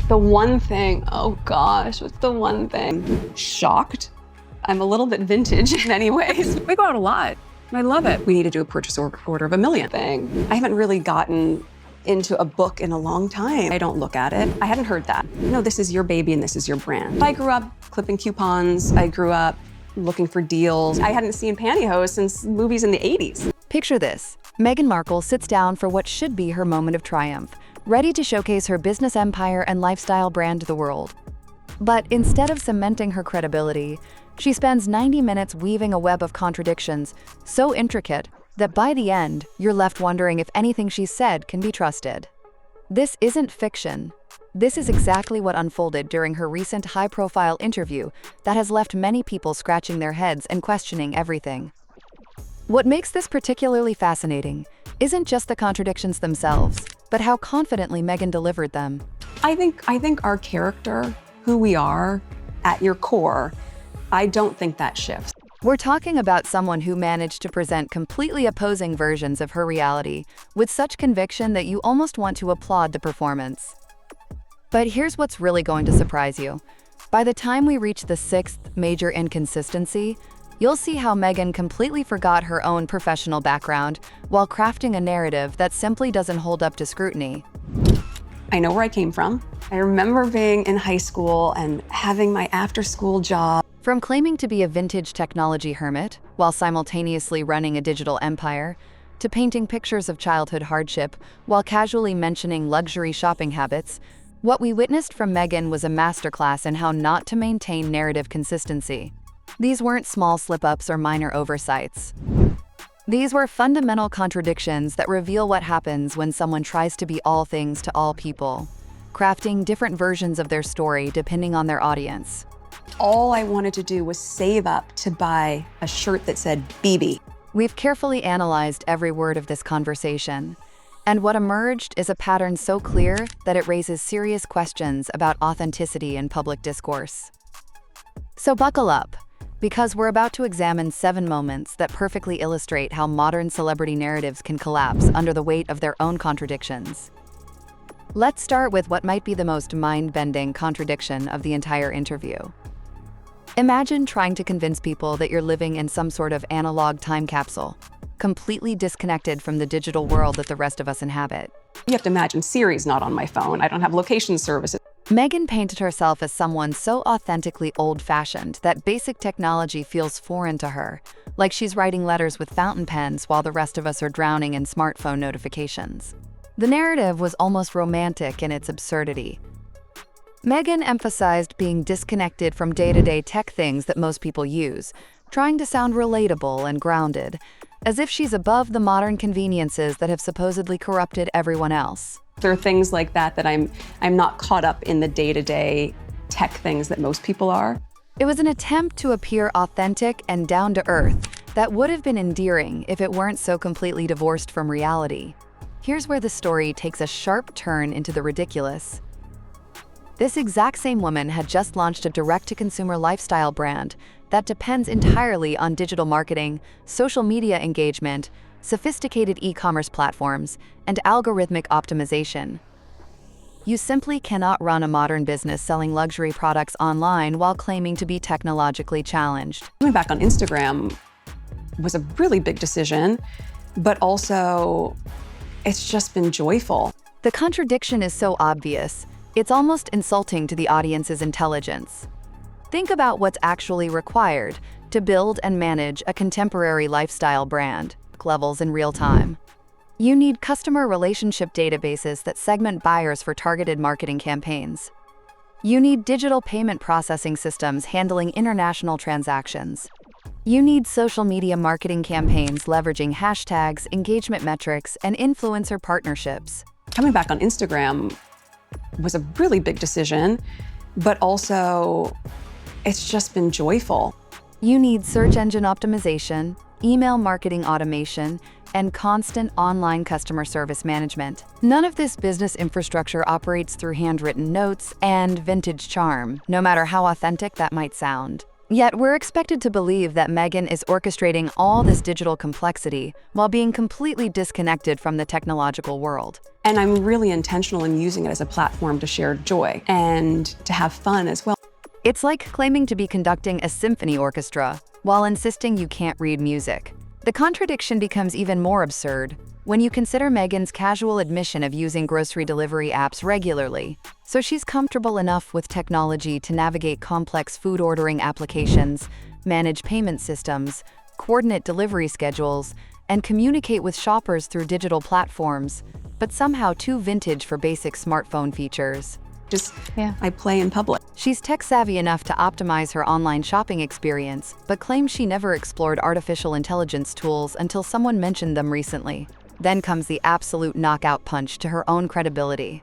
The one thing, oh gosh, what's the one thing? Shocked. I'm a little bit vintage in many ways. We go out a lot. I love it. We need to do a purchase order of $1 million thing. I haven't really gotten into a book in a long time. I don't look at it. I hadn't heard that. No, this is your baby and this is your brand. I grew up clipping coupons. I grew up looking for deals. I hadn't seen pantyhose since movies in the 80s. Picture this. Meghan Markle sits down for what should be her moment of triumph, ready to showcase her business empire and lifestyle brand to the world. But instead of cementing her credibility, she spends 90 minutes weaving a web of contradictions so intricate that by the end, you're left wondering if anything she said can be trusted. This isn't fiction. This is exactly what unfolded during her recent high-profile interview that has left many people scratching their heads and questioning everything. What makes this particularly fascinating isn't just the contradictions themselves, but how confidently Meghan delivered them. I think our character, who we are at your core, I don't think that shifts. We're talking about someone who managed to present completely opposing versions of her reality with such conviction that you almost want to applaud the performance. But here's what's really going to surprise you. By the time we reach the sixth major inconsistency, you'll see how Meghan completely forgot her own professional background while crafting a narrative that simply doesn't hold up to scrutiny. I know where I came from. I remember being in high school and having my after-school job. From claiming to be a vintage technology hermit while simultaneously running a digital empire, to painting pictures of childhood hardship while casually mentioning luxury shopping habits, what we witnessed from Meghan was a masterclass in how not to maintain narrative consistency. These weren't small slip-ups or minor oversights. These were fundamental contradictions that reveal what happens when someone tries to be all things to all people, crafting different versions of their story depending on their audience. All I wanted to do was save up to buy a shirt that said BB. We've carefully analyzed every word of this conversation, and what emerged is a pattern so clear that it raises serious questions about authenticity in public discourse. So buckle up, because we're about to examine 7 moments that perfectly illustrate how modern celebrity narratives can collapse under the weight of their own contradictions. Let's start with what might be the most mind-bending contradiction of the entire interview. Imagine trying to convince people that you're living in some sort of analog time capsule, completely disconnected from the digital world that the rest of us inhabit. You have to imagine Siri's not on my phone. I don't have location services. Meghan painted herself as someone so authentically old-fashioned that basic technology feels foreign to her, like she's writing letters with fountain pens while the rest of us are drowning in smartphone notifications. The narrative was almost romantic in its absurdity. Meghan emphasized being disconnected from day-to-day tech things that most people use, trying to sound relatable and grounded, as if she's above the modern conveniences that have supposedly corrupted everyone else. There are things like that I'm not caught up in the day-to-day tech things that most people are. It was an attempt to appear authentic and down-to-earth that would have been endearing if it weren't so completely divorced from reality. Here's where the story takes a sharp turn into the ridiculous. This exact same woman had just launched a direct-to-consumer lifestyle brand that depends entirely on digital marketing, social media engagement, sophisticated e-commerce platforms, and algorithmic optimization. You simply cannot run a modern business selling luxury products online while claiming to be technologically challenged. Coming back on Instagram was a really big decision, but also it's just been joyful. The contradiction is so obvious, it's almost insulting to the audience's intelligence. Think about what's actually required to build and manage a contemporary lifestyle brand. Levels in real time. You need customer relationship databases that segment buyers for targeted marketing campaigns. You need digital payment processing systems handling international transactions. You need social media marketing campaigns leveraging hashtags, engagement metrics, and influencer partnerships. Coming back on Instagram was a really big decision, but also it's just been joyful. You need search engine optimization, email marketing automation, and constant online customer service management. None of this business infrastructure operates through handwritten notes and vintage charm, no matter how authentic that might sound. Yet we're expected to believe that Meghan is orchestrating all this digital complexity while being completely disconnected from the technological world. And I'm really intentional in using it as a platform to share joy and to have fun as well. It's like claiming to be conducting a symphony orchestra while insisting you can't read music. The contradiction becomes even more absurd when you consider Meghan's casual admission of using grocery delivery apps regularly. So she's comfortable enough with technology to navigate complex food ordering applications, manage payment systems, coordinate delivery schedules, and communicate with shoppers through digital platforms, but somehow too vintage for basic smartphone features. I play in public. She's tech-savvy enough to optimize her online shopping experience, but claims she never explored artificial intelligence tools until someone mentioned them recently. Then comes the absolute knockout punch to her own credibility.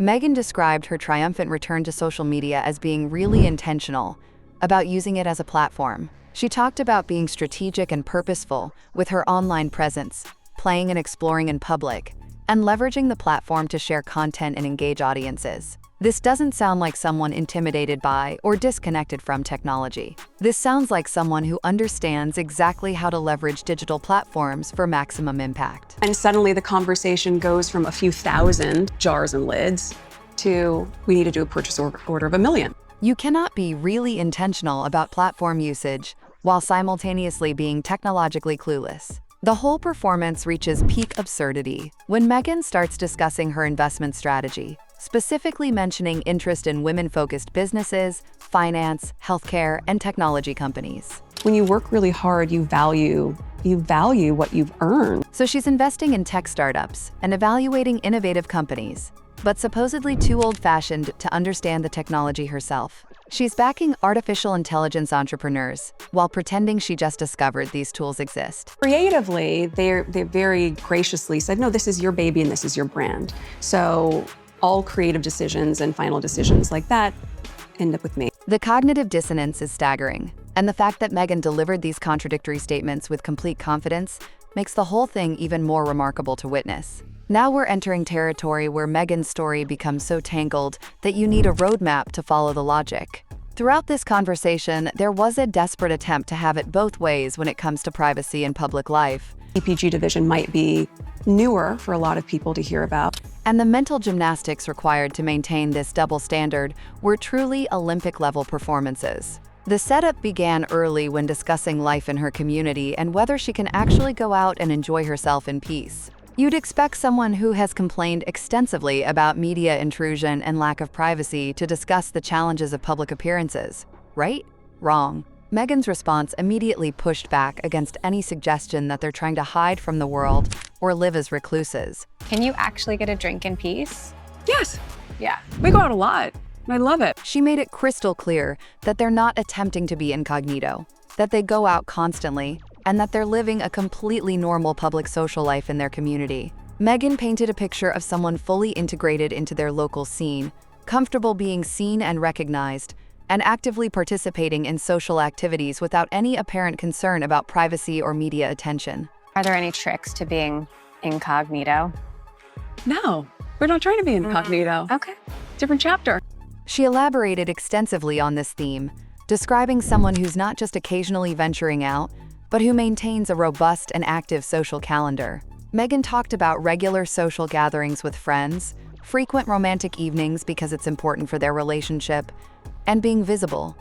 Meghan described her triumphant return to social media as being really intentional about using it as a platform. She talked about being strategic and purposeful with her online presence, playing and exploring in public, and leveraging the platform to share content and engage audiences. This doesn't sound like someone intimidated by or disconnected from technology. This sounds like someone who understands exactly how to leverage digital platforms for maximum impact. And suddenly the conversation goes from a few thousand jars and lids to we need to do a purchase order of 1 million. You cannot be really intentional about platform usage while simultaneously being technologically clueless. The whole performance reaches peak absurdity when Meghan starts discussing her investment strategy, specifically mentioning interest in women-focused businesses, finance, healthcare, and technology companies. When you work really hard, you value what you've earned. So she's investing in tech startups and evaluating innovative companies, but supposedly too old-fashioned to understand the technology herself. She's backing artificial intelligence entrepreneurs while pretending she just discovered these tools exist. Creatively, they very graciously said, no, this is your baby and this is your brand. So all creative decisions and final decisions like that end up with me. The cognitive dissonance is staggering, and the fact that Meghan delivered these contradictory statements with complete confidence makes the whole thing even more remarkable to witness. Now we're entering territory where Meghan's story becomes so tangled that you need a roadmap to follow the logic. Throughout this conversation, there was a desperate attempt to have it both ways when it comes to privacy and public life. CPG division might be newer for a lot of people to hear about. And the mental gymnastics required to maintain this double standard were truly Olympic-level performances. The setup began early when discussing life in her community and whether she can actually go out and enjoy herself in peace. You'd expect someone who has complained extensively about media intrusion and lack of privacy to discuss the challenges of public appearances, right? Wrong. Meghan's response immediately pushed back against any suggestion that they're trying to hide from the world or live as recluses. Can you actually get a drink in peace? Yes. Yeah. We go out a lot. I love it. She made it crystal clear that they're not attempting to be incognito, that they go out constantly, and that they're living a completely normal public social life in their community. Meghan painted a picture of someone fully integrated into their local scene, comfortable being seen and recognized, and actively participating in social activities without any apparent concern about privacy or media attention. Are there any tricks to being incognito? No, we're not trying to be incognito. Okay. Different chapter. She elaborated extensively on this theme, describing someone who's not just occasionally venturing out, but who maintains a robust and active social calendar. Meghan talked about regular social gatherings with friends, frequent romantic evenings because it's important for their relationship, and being visible,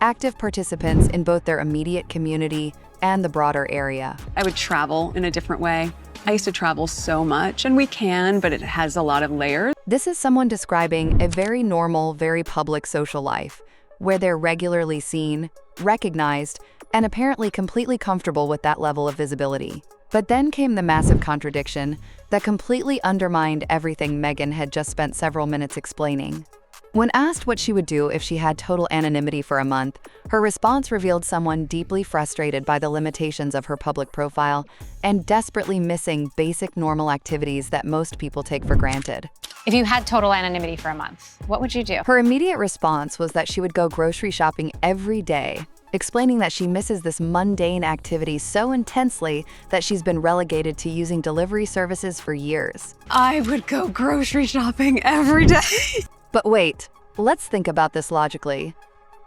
active participants in both their immediate community and the broader area. I would travel in a different way. I used to travel so much, and we can, but it has a lot of layers. This is someone describing a very normal, very public social life, where they're regularly seen, recognized, and apparently completely comfortable with that level of visibility. But then came the massive contradiction that completely undermined everything Meghan had just spent several minutes explaining. When asked what she would do if she had total anonymity for a month, her response revealed someone deeply frustrated by the limitations of her public profile and desperately missing basic normal activities that most people take for granted. If you had total anonymity for a month, what would you do? Her immediate response was that she would go grocery shopping every day, explaining that she misses this mundane activity so intensely that she's been relegated to using delivery services for years. I would go grocery shopping every day. But wait, let's think about this logically.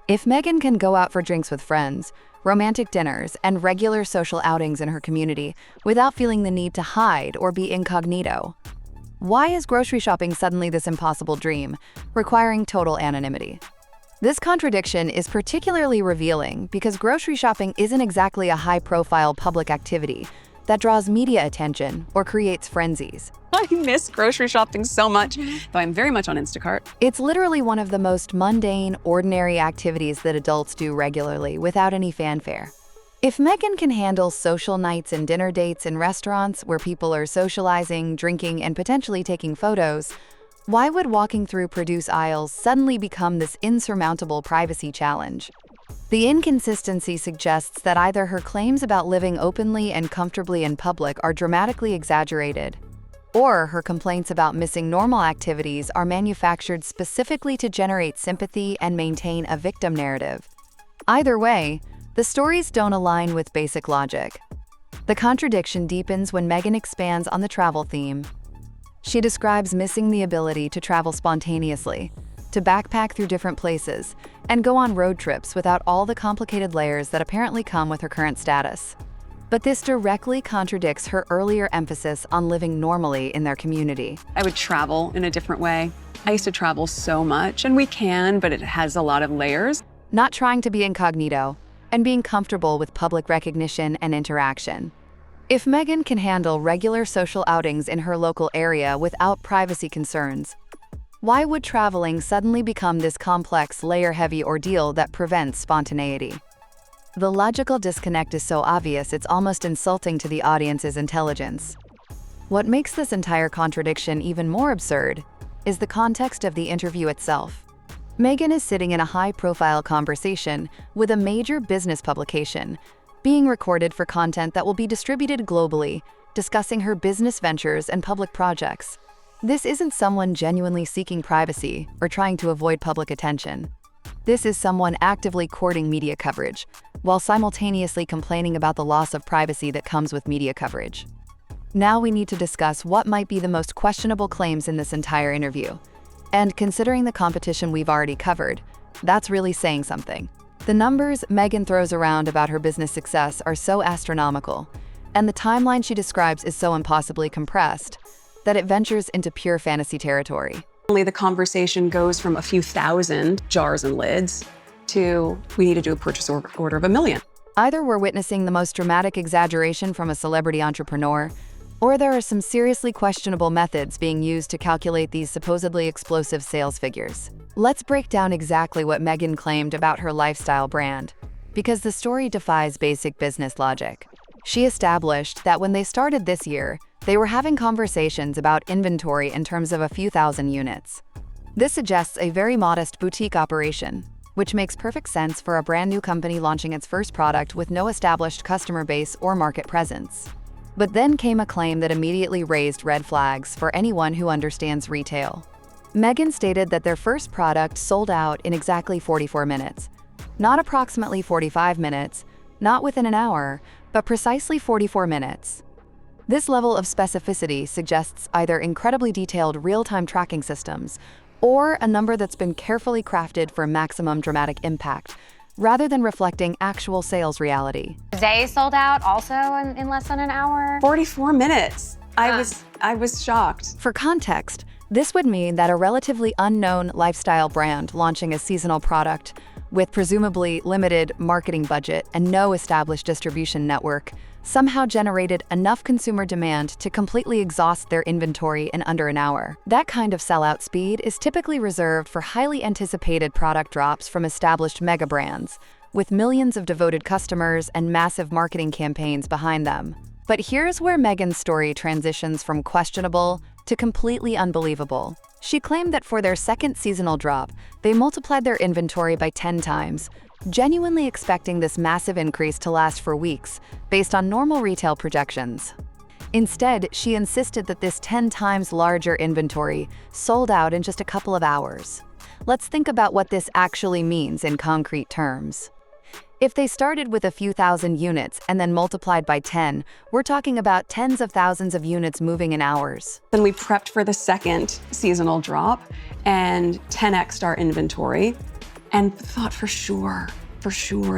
If Meghan can go out for drinks with friends, romantic dinners, and regular social outings in her community without feeling the need to hide or be incognito, why is grocery shopping suddenly this impossible dream, requiring total anonymity? This contradiction is particularly revealing because grocery shopping isn't exactly a high-profile public activity that draws media attention or creates frenzies. I miss grocery shopping so much, though I'm very much on Instacart. It's literally one of the most mundane, ordinary activities that adults do regularly without any fanfare. If Meghan can handle social nights and dinner dates in restaurants where people are socializing, drinking, and potentially taking photos, why would walking through produce aisles suddenly become this insurmountable privacy challenge? The inconsistency suggests that either her claims about living openly and comfortably in public are dramatically exaggerated, or her complaints about missing normal activities are manufactured specifically to generate sympathy and maintain a victim narrative. Either way, the stories don't align with basic logic. The contradiction deepens when Meghan expands on the travel theme. She describes missing the ability to travel spontaneously, to backpack through different places, and go on road trips without all the complicated layers that apparently come with her current status. But this directly contradicts her earlier emphasis on living normally in their community. I would travel in a different way. I used to travel so much, and we can, but it has a lot of layers. Not trying to be incognito, and being comfortable with public recognition and interaction. If Meghan can handle regular social outings in her local area without privacy concerns, why would traveling suddenly become this complex, layer-heavy ordeal that prevents spontaneity? The logical disconnect is so obvious it's almost insulting to the audience's intelligence. What makes this entire contradiction even more absurd is the context of the interview itself. Meghan is sitting in a high-profile conversation with a major business publication, being recorded for content that will be distributed globally, discussing her business ventures and public projects. This isn't someone genuinely seeking privacy or trying to avoid public attention. This is someone actively courting media coverage, while simultaneously complaining about the loss of privacy that comes with media coverage. Now we need to discuss what might be the most questionable claims in this entire interview. And considering the competition we've already covered, that's really saying something. The numbers Meghan throws around about her business success are so astronomical, and the timeline she describes is so impossibly compressed, that it ventures into pure fantasy territory. The conversation goes from a few thousand jars and lids to we need to do a purchase order of 1 million. Either we're witnessing the most dramatic exaggeration from a celebrity entrepreneur, or there are some seriously questionable methods being used to calculate these supposedly explosive sales figures. Let's break down exactly what Meghan claimed about her lifestyle brand, because the story defies basic business logic. She established that when they started this year, they were having conversations about inventory in terms of a few thousand units. This suggests a very modest boutique operation, which makes perfect sense for a brand new company launching its first product with no established customer base or market presence. But then came a claim that immediately raised red flags for anyone who understands retail. Meghan stated that their first product sold out in exactly 44 minutes. Not approximately 45 minutes, not within an hour, but precisely 44 minutes. This level of specificity suggests either incredibly detailed real-time tracking systems or a number that's been carefully crafted for maximum dramatic impact, rather than reflecting actual sales reality. They sold out also in less than an hour. 44 minutes. I was shocked. For context, this would mean that a relatively unknown lifestyle brand launching a seasonal product with presumably limited marketing budget and no established distribution network somehow generated enough consumer demand to completely exhaust their inventory in under an hour. That kind of sellout speed is typically reserved for highly anticipated product drops from established mega brands, with millions of devoted customers and massive marketing campaigns behind them. But here's where Meghan's story transitions from questionable to completely unbelievable. She claimed that for their second seasonal drop, they multiplied their inventory by 10 times, genuinely expecting this massive increase to last for weeks, based on normal retail projections. Instead, she insisted that this 10 times larger inventory sold out in just a couple of hours. Let's think about what this actually means in concrete terms. If they started with a few thousand units and then multiplied by 10, we're talking about tens of thousands of units moving in hours. Then we prepped for the second seasonal drop and 10x'd our inventory. and thought for sure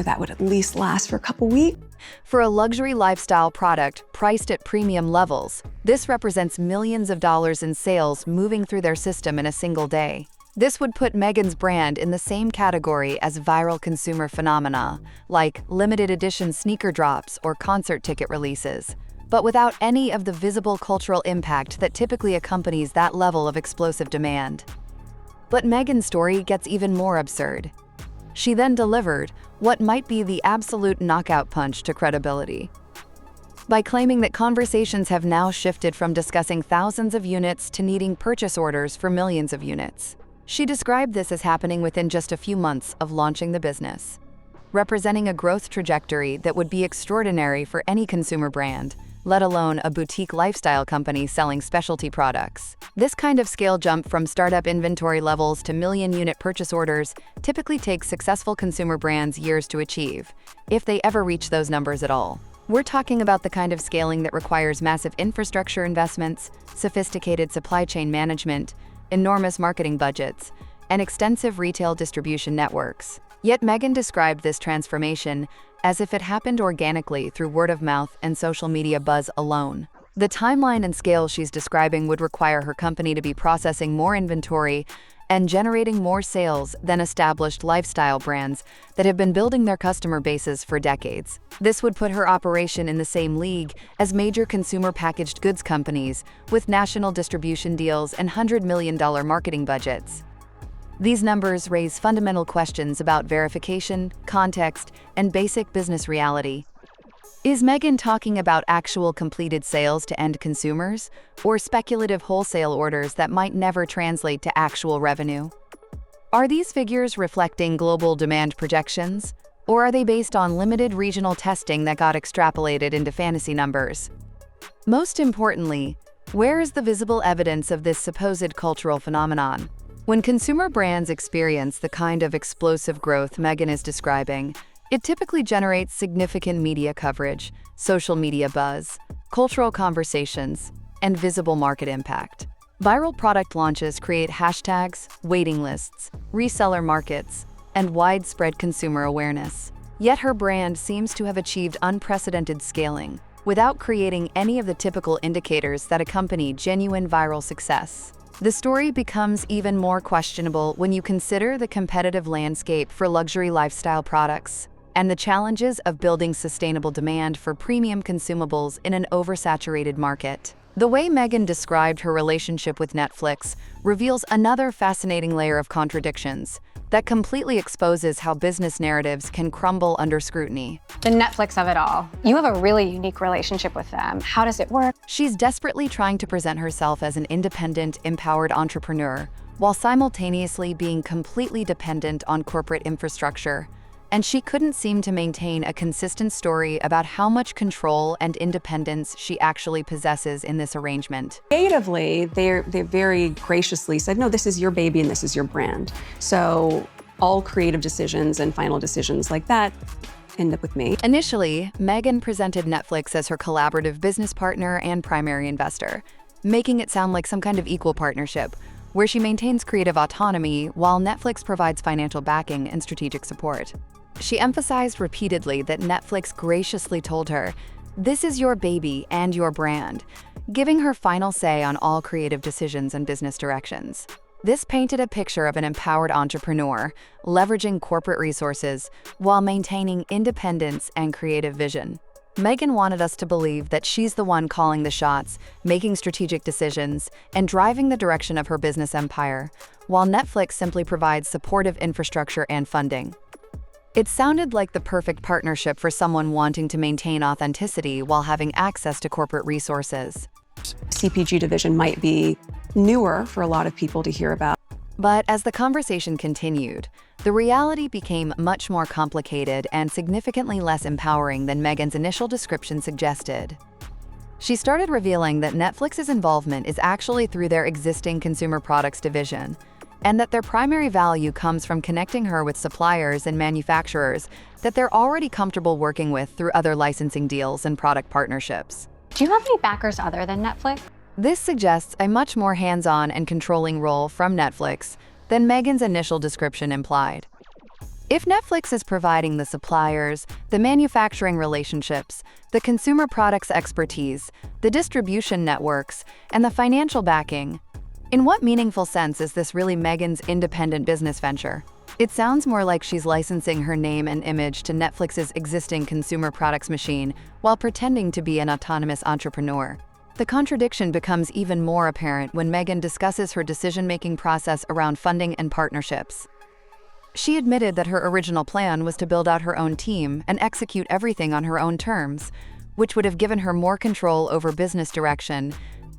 that would at least last for a couple weeks. For a luxury lifestyle product priced at premium levels, this represents millions of dollars in sales moving through their system in a single day. This would put Meghan's brand in the same category as viral consumer phenomena, like limited edition sneaker drops or concert ticket releases, but without any of the visible cultural impact that typically accompanies that level of explosive demand. But Meghan's story gets even more absurd. She then delivered what might be the absolute knockout punch to credibility. By claiming that conversations have now shifted from discussing thousands of units to needing purchase orders for millions of units. She described this as happening within just a few months of launching the business, representing a growth trajectory that would be extraordinary for any consumer brand, let alone a boutique lifestyle company selling specialty products. This kind of scale jump from startup inventory levels to million-unit purchase orders typically takes successful consumer brands years to achieve, if they ever reach those numbers at all. We're talking about the kind of scaling that requires massive infrastructure investments, sophisticated supply chain management, enormous marketing budgets, and extensive retail distribution networks. Yet Meghan described this transformation as if it happened organically through word of mouth and social media buzz alone. The timeline and scale she's describing would require her company to be processing more inventory and generating more sales than established lifestyle brands that have been building their customer bases for decades. This would put her operation in the same league as major consumer packaged goods companies with national distribution deals and $100 million marketing budgets. These numbers raise fundamental questions about verification, context, and basic business reality. Is Meghan talking about actual completed sales to end consumers, or speculative wholesale orders that might never translate to actual revenue? Are these figures reflecting global demand projections, or are they based on limited regional testing that got extrapolated into fantasy numbers? Most importantly, where is the visible evidence of this supposed cultural phenomenon? When consumer brands experience the kind of explosive growth Meghan is describing, it typically generates significant media coverage, social media buzz, cultural conversations, and visible market impact. Viral product launches create hashtags, waiting lists, reseller markets, and widespread consumer awareness. Yet her brand seems to have achieved unprecedented scaling, without creating any of the typical indicators that accompany genuine viral success. The story becomes even more questionable when you consider the competitive landscape for luxury lifestyle products and the challenges of building sustainable demand for premium consumables in an oversaturated market. The way Meghan described her relationship with Netflix reveals another fascinating layer of contradictions that completely exposes how business narratives can crumble under scrutiny. The Netflix of it all. You have a really unique relationship with them. How does it work? She's desperately trying to present herself as an independent, empowered entrepreneur, while simultaneously being completely dependent on corporate infrastructure. And she couldn't seem to maintain a consistent story about how much control and independence she actually possesses in this arrangement. Creatively, they very graciously said, no, this is your baby and this is your brand. So all creative decisions and final decisions like that end up with me. Initially, Meghan presented Netflix as her collaborative business partner and primary investor, making it sound like some kind of equal partnership, where she maintains creative autonomy while Netflix provides financial backing and strategic support. She emphasized repeatedly that Netflix graciously told her, "This is your baby and your brand," giving her final say on all creative decisions and business directions. This painted a picture of an empowered entrepreneur, leveraging corporate resources while maintaining independence and creative vision. Meghan wanted us to believe that she's the one calling the shots, making strategic decisions, and driving the direction of her business empire, while Netflix simply provides supportive infrastructure and funding. It sounded like the perfect partnership for someone wanting to maintain authenticity while having access to corporate resources. CPG division might be newer for a lot of people to hear about. But as the conversation continued, the reality became much more complicated and significantly less empowering than Meghan's initial description suggested. She started revealing that Netflix's involvement is actually through their existing consumer products division, and that their primary value comes from connecting her with suppliers and manufacturers that they're already comfortable working with through other licensing deals and product partnerships. Do you have any backers other than Netflix? This suggests a much more hands-on and controlling role from Netflix than Meghan's initial description implied. If Netflix is providing the suppliers, the manufacturing relationships, the consumer products expertise, the distribution networks, and the financial backing, in what meaningful sense is this really Meghan's independent business venture? It sounds more like she's licensing her name and image to Netflix's existing consumer products machine while pretending to be an autonomous entrepreneur. The contradiction becomes even more apparent when Meghan discusses her decision-making process around funding and partnerships. She admitted that her original plan was to build out her own team and execute everything on her own terms, which would have given her more control over business direction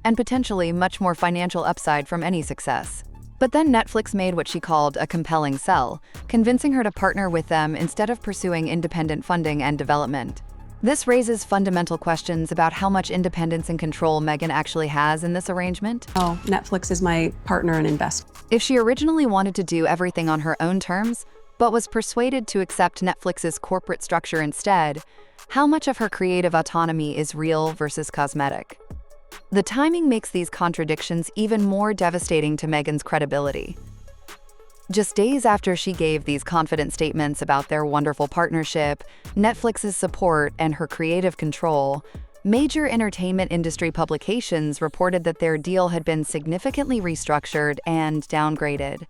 and potentially much more financial upside from any success. But then Netflix made what she called a compelling sell, convincing her to partner with them instead of pursuing independent funding and development. This raises fundamental questions about how much independence and control Meghan actually has in this arrangement. Oh, Netflix is my partner and investor. If she originally wanted to do everything on her own terms, but was persuaded to accept Netflix's corporate structure instead, how much of her creative autonomy is real versus cosmetic? The timing makes these contradictions even more devastating to Meghan's credibility. Just days after she gave these confident statements about their wonderful partnership, Netflix's support, and her creative control, major entertainment industry publications reported that their deal had been significantly restructured and downgraded.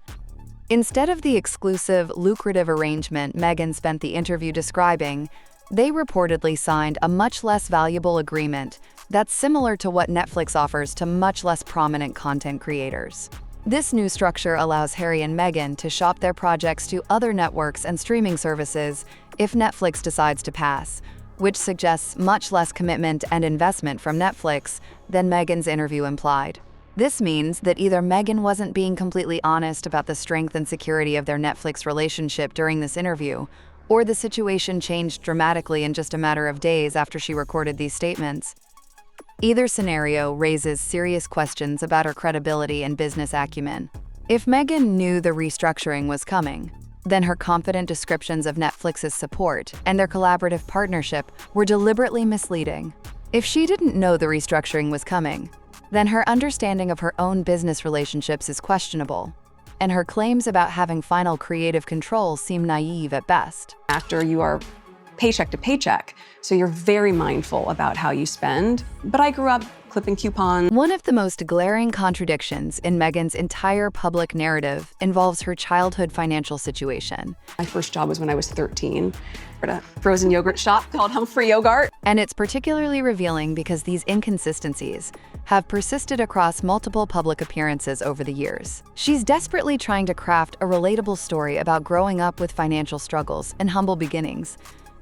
Instead of the exclusive, lucrative arrangement Meghan spent the interview describing, they reportedly signed a much less valuable agreement that's similar to what Netflix offers to much less prominent content creators. This new structure allows Harry and Meghan to shop their projects to other networks and streaming services if Netflix decides to pass, which suggests much less commitment and investment from Netflix than Meghan's interview implied. This means that either Meghan wasn't being completely honest about the strength and security of their Netflix relationship during this interview, or the situation changed dramatically in just a matter of days after she recorded these statements. Either scenario raises serious questions about her credibility and business acumen. If Meghan knew the restructuring was coming, then her confident descriptions of Netflix's support and their collaborative partnership were deliberately misleading. If she didn't know the restructuring was coming, then her understanding of her own business relationships is questionable, and her claims about having final creative control seem naive at best. After you are paycheck to paycheck, so you're very mindful about how you spend. But I grew up clipping coupons. One of the most glaring contradictions in Meghan's entire public narrative involves her childhood financial situation. My first job was when I was 13 at a frozen yogurt shop called Humphrey Yogurt. And it's particularly revealing because these inconsistencies have persisted across multiple public appearances over the years. She's desperately trying to craft a relatable story about growing up with financial struggles and humble beginnings,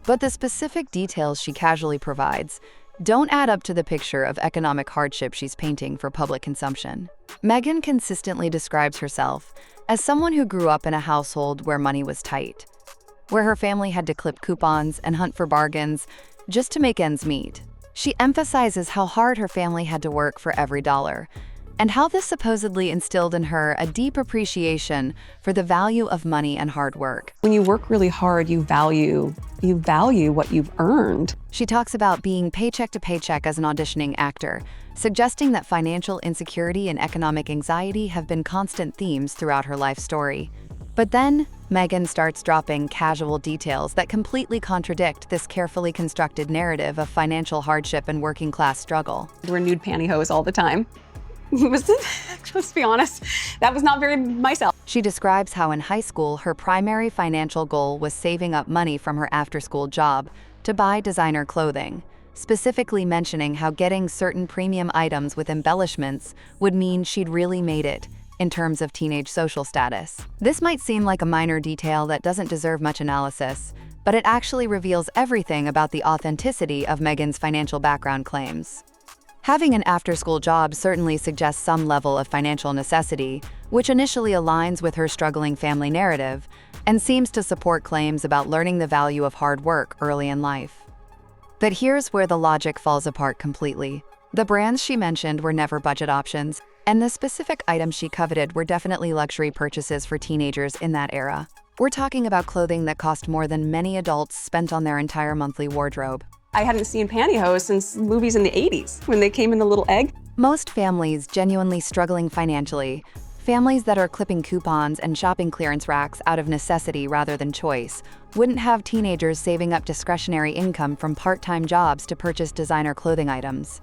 but the specific details she casually provides don't add up to the picture of economic hardship she's painting for public consumption. Meghan consistently describes herself as someone who grew up in a household where money was tight, where her family had to clip coupons and hunt for bargains just to make ends meet. She emphasizes how hard her family had to work for every dollar, and how this supposedly instilled in her a deep appreciation for the value of money and hard work. When you work really hard, you value what you've earned. She talks about being paycheck to paycheck as an auditioning actor, suggesting that financial insecurity and economic anxiety have been constant themes throughout her life story. But then, Meghan starts dropping casual details that completely contradict this carefully constructed narrative of financial hardship and working class struggle. I wear nude pantyhose all the time. Let's be honest, that was not very myself. She describes how in high school, her primary financial goal was saving up money from her after-school job to buy designer clothing, specifically mentioning how getting certain premium items with embellishments would mean she'd really made it in terms of teenage social status. This might seem like a minor detail that doesn't deserve much analysis, but it actually reveals everything about the authenticity of Meghan's financial background claims. Having an after-school job certainly suggests some level of financial necessity, which initially aligns with her struggling family narrative and seems to support claims about learning the value of hard work early in life. But here's where the logic falls apart completely. The brands she mentioned were never budget options, and the specific items she coveted were definitely luxury purchases for teenagers in that era. We're talking about clothing that cost more than many adults spent on their entire monthly wardrobe. I hadn't seen pantyhose since movies in the 80s when they came in the little egg. Most families genuinely struggling financially Families that are clipping coupons and shopping clearance racks out of necessity rather than choice wouldn't have teenagers saving up discretionary income from part-time jobs to purchase designer clothing items.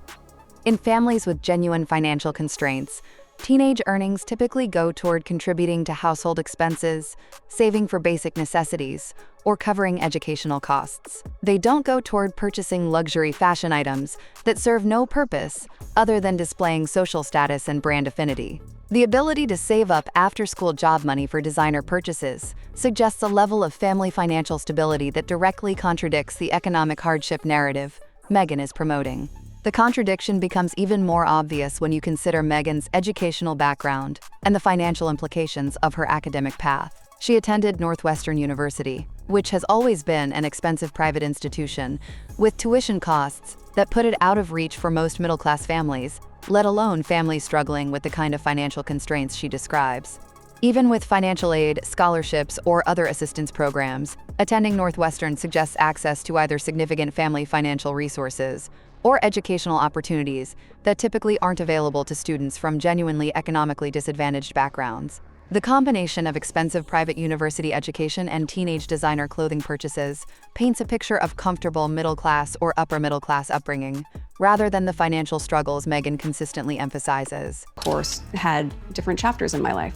In families with genuine financial constraints, teenage earnings typically go toward contributing to household expenses, saving for basic necessities, or covering educational costs. They don't go toward purchasing luxury fashion items that serve no purpose other than displaying social status and brand affinity. The ability to save up after-school job money for designer purchases suggests a level of family financial stability that directly contradicts the economic hardship narrative Meghan is promoting. The contradiction becomes even more obvious when you consider Meghan's educational background and the financial implications of her academic path. She attended Northwestern University, which has always been an expensive private institution, with tuition costs that put it out of reach for most middle-class families, let alone families struggling with the kind of financial constraints she describes. Even with financial aid, scholarships, or other assistance programs, attending Northwestern suggests access to either significant family financial resources or educational opportunities that typically aren't available to students from genuinely economically disadvantaged backgrounds. The combination of expensive private university education and teenage designer clothing purchases paints a picture of comfortable middle-class or upper-middle-class upbringing, rather than the financial struggles Meghan consistently emphasizes. Of course, had different chapters in my life.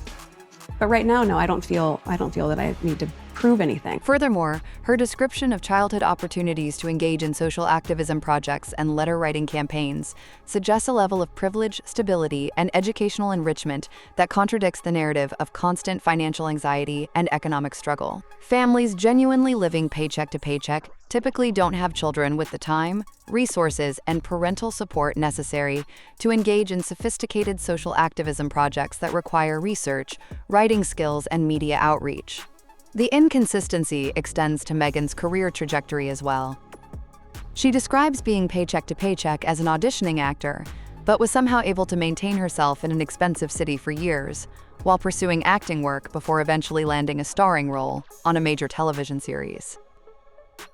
But right now, no, I don't feel that I need to prove anything. Furthermore, her description of childhood opportunities to engage in social activism projects and letter-writing campaigns suggests a level of privilege, stability, and educational enrichment that contradicts the narrative of constant financial anxiety and economic struggle. Families genuinely living paycheck to paycheck typically don't have children with the time, resources, and parental support necessary to engage in sophisticated social activism projects that require research, writing skills, and media outreach. The inconsistency extends to Meghan's career trajectory as well. She describes being paycheck to paycheck as an auditioning actor, but was somehow able to maintain herself in an expensive city for years, while pursuing acting work before eventually landing a starring role on a major television series.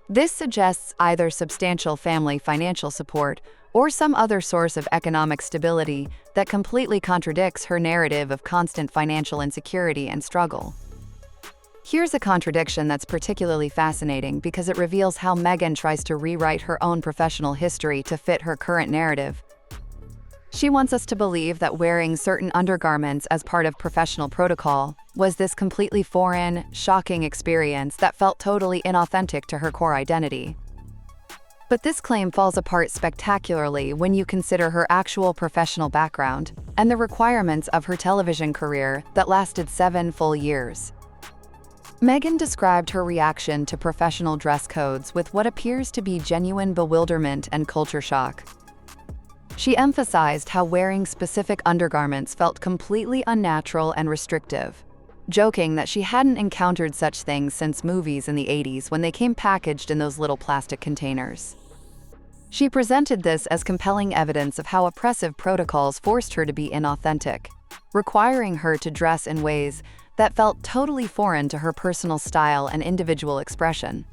This suggests either substantial family financial support or some other source of economic stability that completely contradicts her narrative of constant financial insecurity and struggle. Here's a contradiction that's particularly fascinating because it reveals how Meghan tries to rewrite her own professional history to fit her current narrative. She wants us to believe that wearing certain undergarments as part of professional protocol was this completely foreign, shocking experience that felt totally inauthentic to her core identity. But this claim falls apart spectacularly when you consider her actual professional background and the requirements of her television career that lasted 7 full years. Meghan described her reaction to professional dress codes with what appears to be genuine bewilderment and culture shock. She emphasized how wearing specific undergarments felt completely unnatural and restrictive, joking that she hadn't encountered such things since movies in the 80s when they came packaged in those little plastic containers. She presented this as compelling evidence of how oppressive protocols forced her to be inauthentic, requiring her to dress in ways that felt totally foreign to her personal style and individual expression.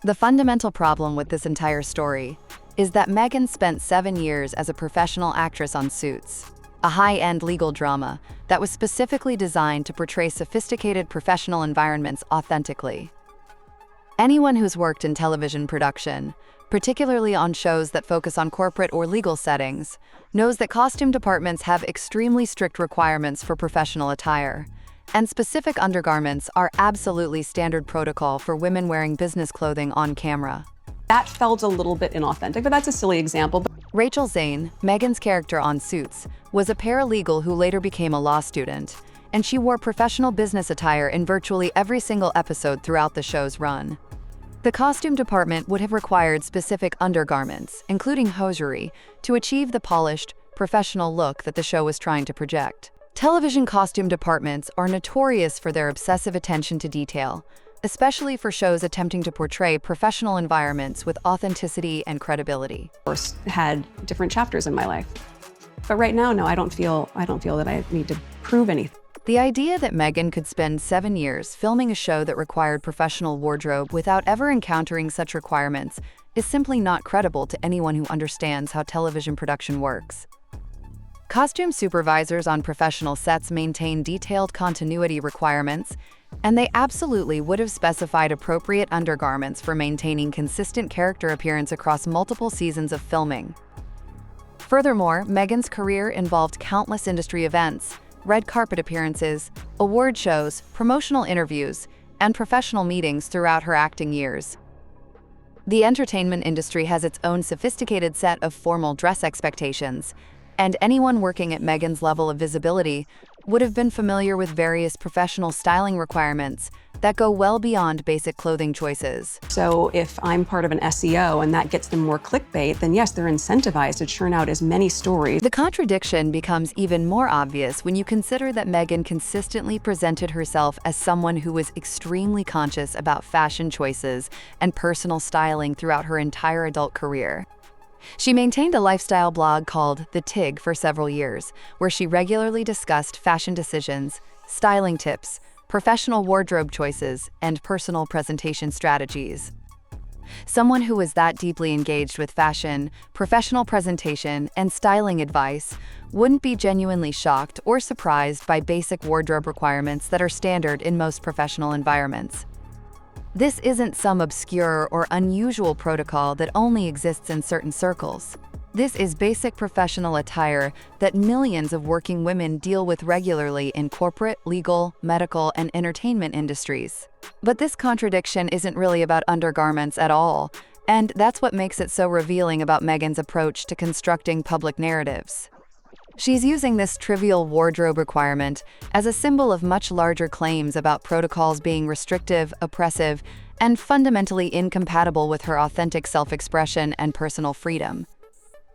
The fundamental problem with this entire story is that Meghan spent 7 years as a professional actress on Suits, a high-end legal drama that was specifically designed to portray sophisticated professional environments authentically. Anyone who's worked in television production, particularly on shows that focus on corporate or legal settings, knows that costume departments have extremely strict requirements for professional attire, and specific undergarments are absolutely standard protocol for women wearing business clothing on camera. That felt a little bit inauthentic, but that's a silly example. Rachel Zane, Meghan's character on Suits, was a paralegal who later became a law student, and she wore professional business attire in virtually every single episode throughout the show's run. The costume department would have required specific undergarments, including hosiery, to achieve the polished, professional look that the show was trying to project. Television costume departments are notorious for their obsessive attention to detail, especially for shows attempting to portray professional environments with authenticity and credibility. Of course, had different chapters in my life. But right now, no, I don't feel that I need to prove anything. The idea that Meghan could spend 7 years filming a show that required professional wardrobe without ever encountering such requirements is simply not credible to anyone who understands how television production works. Costume supervisors on professional sets maintain detailed continuity requirements, and they absolutely would have specified appropriate undergarments for maintaining consistent character appearance across multiple seasons of filming. Furthermore, Meghan's career involved countless industry events, red carpet appearances, award shows, promotional interviews, and professional meetings throughout her acting years. The entertainment industry has its own sophisticated set of formal dress expectations, and anyone working at Meghan's level of visibility would have been familiar with various professional styling requirements that go well beyond basic clothing choices. So if I'm part of an SEO and that gets them more clickbait, then yes, they're incentivized to churn out as many stories. The contradiction becomes even more obvious when you consider that Meghan consistently presented herself as someone who was extremely conscious about fashion choices and personal styling throughout her entire adult career. She maintained a lifestyle blog called The Tig for several years, where she regularly discussed fashion decisions, styling tips, professional wardrobe choices, and personal presentation strategies. Someone who was that deeply engaged with fashion, professional presentation, and styling advice wouldn't be genuinely shocked or surprised by basic wardrobe requirements that are standard in most professional environments. This isn't some obscure or unusual protocol that only exists in certain circles. This is basic professional attire that millions of working women deal with regularly in corporate, legal, medical, and entertainment industries. But this contradiction isn't really about undergarments at all, and that's what makes it so revealing about Meghan's approach to constructing public narratives. She's using this trivial wardrobe requirement as a symbol of much larger claims about protocols being restrictive, oppressive, and fundamentally incompatible with her authentic self-expression and personal freedom.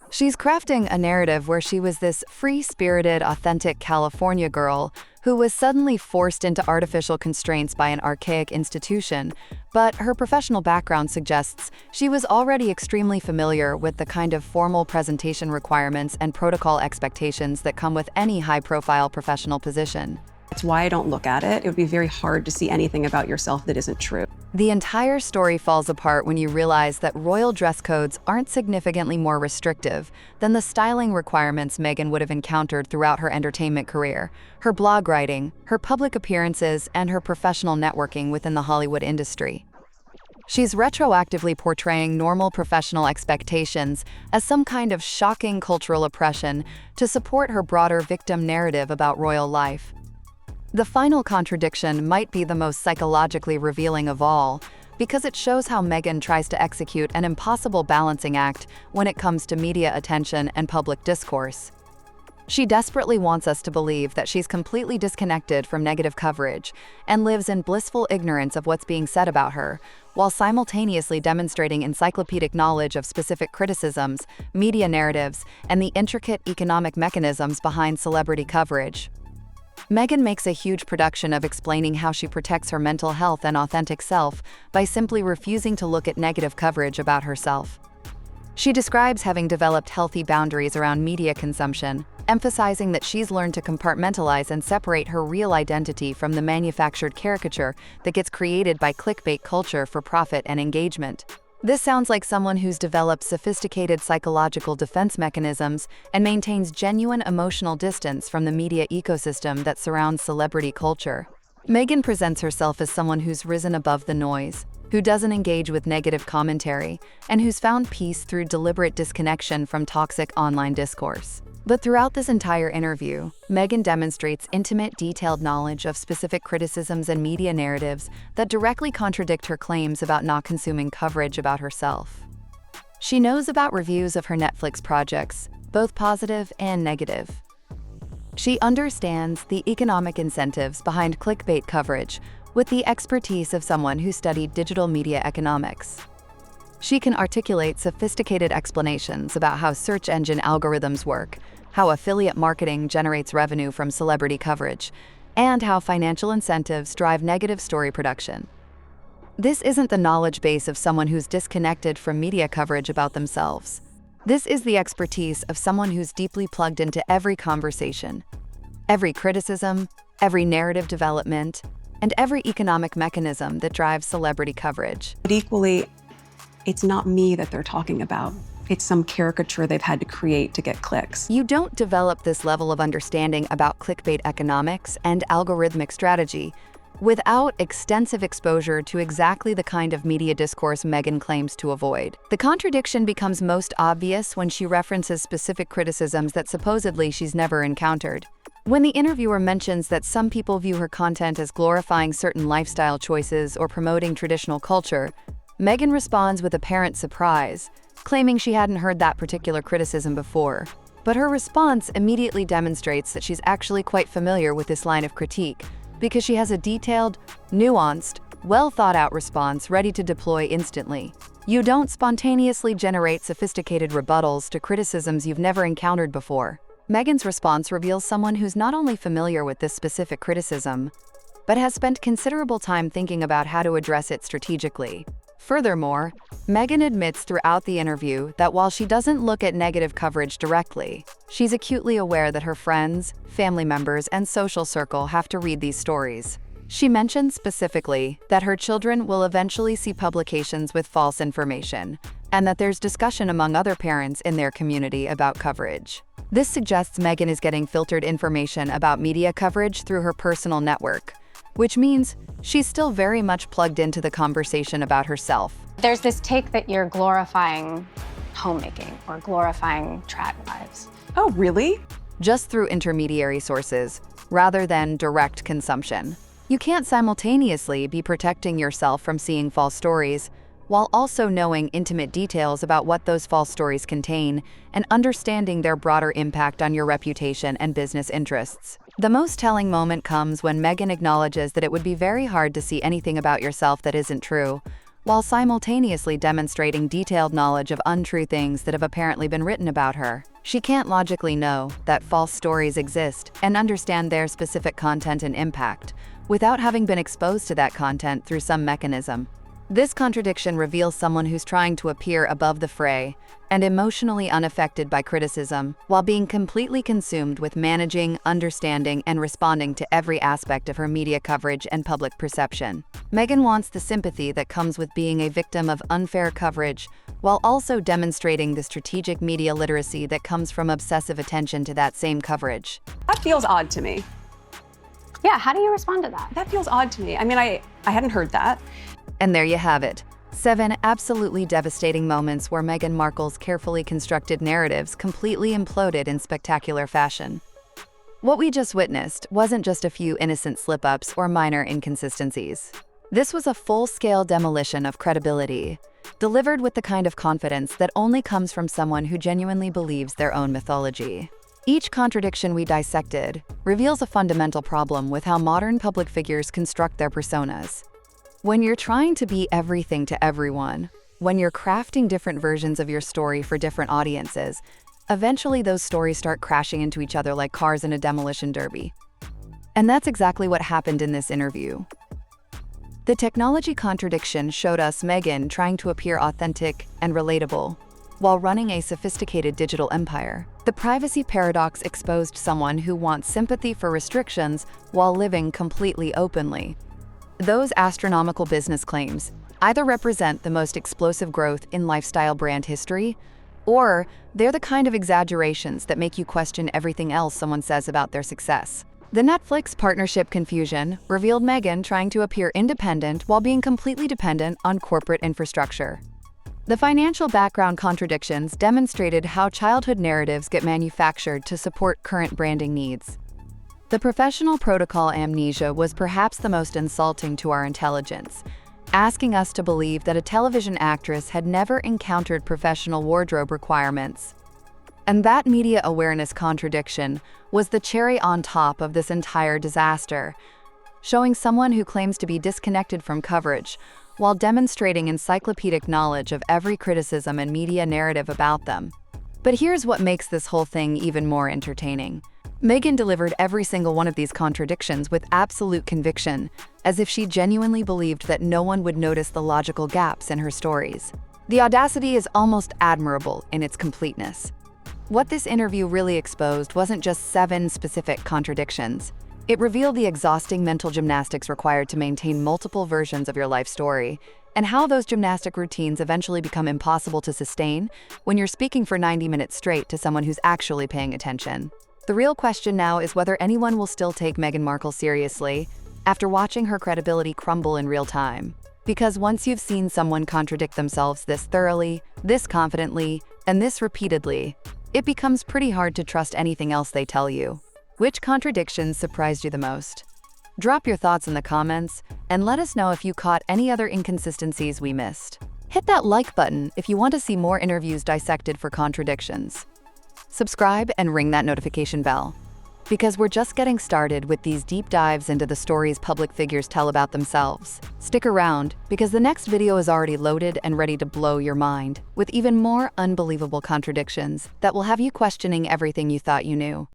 She's crafting a narrative where she was this free-spirited, authentic California girl who was suddenly forced into artificial constraints by an archaic institution, but her professional background suggests she was already extremely familiar with the kind of formal presentation requirements and protocol expectations that come with any high-profile professional position. That's why I don't look at it. It would be very hard to see anything about yourself that isn't true. The entire story falls apart when you realize that royal dress codes aren't significantly more restrictive than the styling requirements Meghan would have encountered throughout her entertainment career, her blog writing, her public appearances, and her professional networking within the Hollywood industry. She's retroactively portraying normal professional expectations as some kind of shocking cultural oppression to support her broader victim narrative about royal life. The final contradiction might be the most psychologically revealing of all, because it shows how Meghan tries to execute an impossible balancing act when it comes to media attention and public discourse. She desperately wants us to believe that she's completely disconnected from negative coverage and lives in blissful ignorance of what's being said about her, while simultaneously demonstrating encyclopedic knowledge of specific criticisms, media narratives, and the intricate economic mechanisms behind celebrity coverage. Meghan makes a huge production of explaining how she protects her mental health and authentic self by simply refusing to look at negative coverage about herself. She describes having developed healthy boundaries around media consumption, emphasizing that she's learned to compartmentalize and separate her real identity from the manufactured caricature that gets created by clickbait culture for profit and engagement. This sounds like someone who's developed sophisticated psychological defense mechanisms and maintains genuine emotional distance from the media ecosystem that surrounds celebrity culture. Meghan presents herself as someone who's risen above the noise, who doesn't engage with negative commentary, and who's found peace through deliberate disconnection from toxic online discourse. But throughout this entire interview, Meghan demonstrates intimate, detailed knowledge of specific criticisms and media narratives that directly contradict her claims about not consuming coverage about herself. She knows about reviews of her Netflix projects, both positive and negative. She understands the economic incentives behind clickbait coverage with the expertise of someone who studied digital media economics. She can articulate sophisticated explanations about how search engine algorithms work, how affiliate marketing generates revenue from celebrity coverage, and how financial incentives drive negative story production. This isn't the knowledge base of someone who's disconnected from media coverage about themselves. This is the expertise of someone who's deeply plugged into every conversation, every criticism, every narrative development, and every economic mechanism that drives celebrity coverage. But equally, it's not me that they're talking about. it's some caricature they've had to create to get clicks. You don't develop this level of understanding about clickbait economics and algorithmic strategy without extensive exposure to exactly the kind of media discourse Meghan claims to avoid. The contradiction becomes most obvious when she references specific criticisms that supposedly she's never encountered. When the interviewer mentions that some people view her content as glorifying certain lifestyle choices or promoting traditional culture, Meghan responds with apparent surprise, claiming she hadn't heard that particular criticism before. But her response immediately demonstrates that she's actually quite familiar with this line of critique, because she has a detailed, nuanced, well-thought-out response ready to deploy instantly. You don't spontaneously generate sophisticated rebuttals to criticisms you've never encountered before. Meghan's response reveals someone who's not only familiar with this specific criticism, but has spent considerable time thinking about how to address it strategically. Furthermore, Meghan admits throughout the interview that while she doesn't look at negative coverage directly, she's acutely aware that her friends, family members, and social circle have to read these stories. She mentions specifically that her children will eventually see publications with false information, and that there's discussion among other parents in their community about coverage. This suggests Meghan is getting filtered information about media coverage through her personal network, which means she's still very much plugged into the conversation about herself. There's this take that you're glorifying homemaking or glorifying trad wives. Oh, really? Just through intermediary sources, rather than direct consumption. You can't simultaneously be protecting yourself from seeing false stories, while also knowing intimate details about what those false stories contain and understanding their broader impact on your reputation and business interests. The most telling moment comes when Meghan acknowledges that it would be very hard to see anything about yourself that isn't true, while simultaneously demonstrating detailed knowledge of untrue things that have apparently been written about her. She can't logically know that false stories exist and understand their specific content and impact without having been exposed to that content through some mechanism. This contradiction reveals someone who's trying to appear above the fray and emotionally unaffected by criticism, while being completely consumed with managing, understanding, and responding to every aspect of her media coverage and public perception. Meghan wants the sympathy that comes with being a victim of unfair coverage, while also demonstrating the strategic media literacy that comes from obsessive attention to that same coverage. That feels odd to me. Yeah, how do you respond to that? That feels odd to me. I mean, I hadn't heard that. And there you have it. 7 absolutely devastating moments where Meghan Markle's carefully constructed narratives completely imploded in spectacular fashion. What we just witnessed wasn't just a few innocent slip-ups or minor inconsistencies. This was a full-scale demolition of credibility, delivered with the kind of confidence that only comes from someone who genuinely believes their own mythology. Each contradiction we dissected reveals a fundamental problem with how modern public figures construct their personas. When you're trying to be everything to everyone, when you're crafting different versions of your story for different audiences, eventually those stories start crashing into each other like cars in a demolition derby. And that's exactly what happened in this interview. The technology contradiction showed us Meghan trying to appear authentic and relatable while running a sophisticated digital empire. The privacy paradox exposed someone who wants sympathy for restrictions while living completely openly. Those astronomical business claims either represent the most explosive growth in lifestyle brand history, or they're the kind of exaggerations that make you question everything else someone says about their success. The Netflix partnership confusion revealed Meghan trying to appear independent while being completely dependent on corporate infrastructure. The financial background contradictions demonstrated how childhood narratives get manufactured to support current branding needs. The professional protocol amnesia was perhaps the most insulting to our intelligence, asking us to believe that a television actress had never encountered professional wardrobe requirements. And that media awareness contradiction was the cherry on top of this entire disaster, showing someone who claims to be disconnected from coverage while demonstrating encyclopedic knowledge of every criticism and media narrative about them. But here's what makes this whole thing even more entertaining. Meghan delivered every single one of these contradictions with absolute conviction, as if she genuinely believed that no one would notice the logical gaps in her stories. The audacity is almost admirable in its completeness. What this interview really exposed wasn't just 7 specific contradictions. It revealed the exhausting mental gymnastics required to maintain multiple versions of your life story and how those gymnastic routines eventually become impossible to sustain when you're speaking for 90 minutes straight to someone who's actually paying attention. The real question now is whether anyone will still take Meghan Markle seriously after watching her credibility crumble in real time. Because once you've seen someone contradict themselves this thoroughly, this confidently, and this repeatedly, it becomes pretty hard to trust anything else they tell you. Which contradictions surprised you the most? Drop your thoughts in the comments and let us know if you caught any other inconsistencies we missed. Hit that like button if you want to see more interviews dissected for contradictions. Subscribe and ring that notification bell, because we're just getting started with these deep dives into the stories public figures tell about themselves. Stick around, because the next video is already loaded and ready to blow your mind with even more unbelievable contradictions that will have you questioning everything you thought you knew.